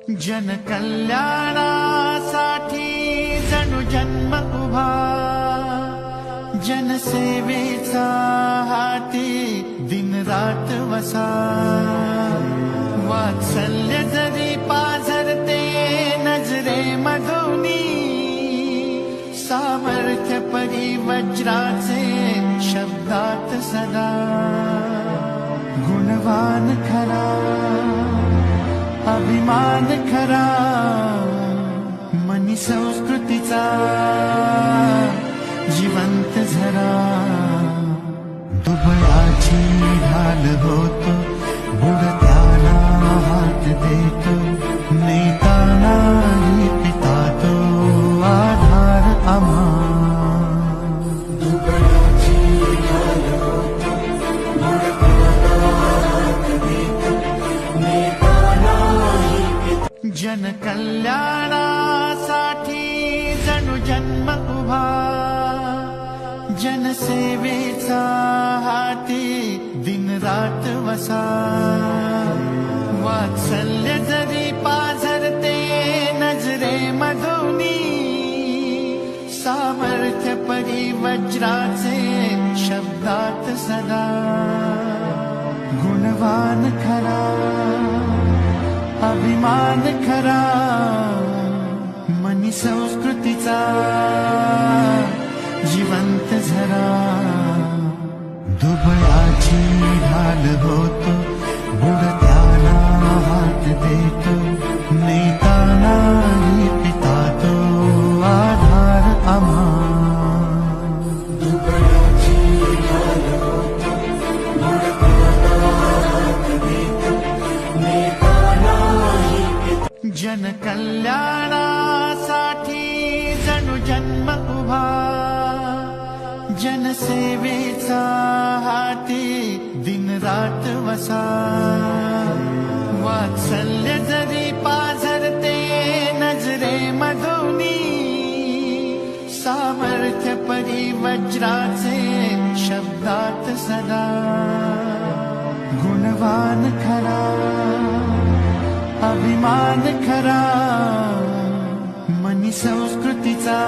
जन कल्याणासाठी जणू जन्म उभा, जनसेवेचा हाती दिन रात वसा. वात्सल्य जरी पाझरते नजरे मधुनी, सामर्थ्य परिवज्राचे शब्दात सदा. गुणवान खरा अभिमान खरा, मनी संस्कृतीचा जिवंत झरा. दुबळाची ढाल होतो, बुडत्याला हात देतो, नेता नाही पिता तो आधार आम्हा. दुबळाची ढाल होतो, बुडत्याला हात देतो, नेता नाही पिता. जन कल्याणासाठी जणू जन्म उभा, जनसेवेचा हाती दिन रात वसा. वात्सल्य जरी पाझरते नजरे मधुनी, सामर्थ्य परिवज्राचे शब्दात सदा. गुणवान खरा अभिमान खरा, मनी संस्कृतीचा जिवंत झरा. दुबळाची ढाल होतो, बुडत्याला हात देतो, नेता नाही पिता तो आधार आम्हा. दुबळाची ढाल होतो, बुडत्याला हात देतो, नेता नाही पिता. जन कल्याणासाठी जणू जन्म उभा, जनसेवेचा हाती दिन रात वसा. वात्सल्य जरी पाझरते नजरे मधुनी, सामर्थ्य परिवज्राचे शब्दात सदा. गुणवान खरा अभिमान खरा, मनी संस्कृतीचा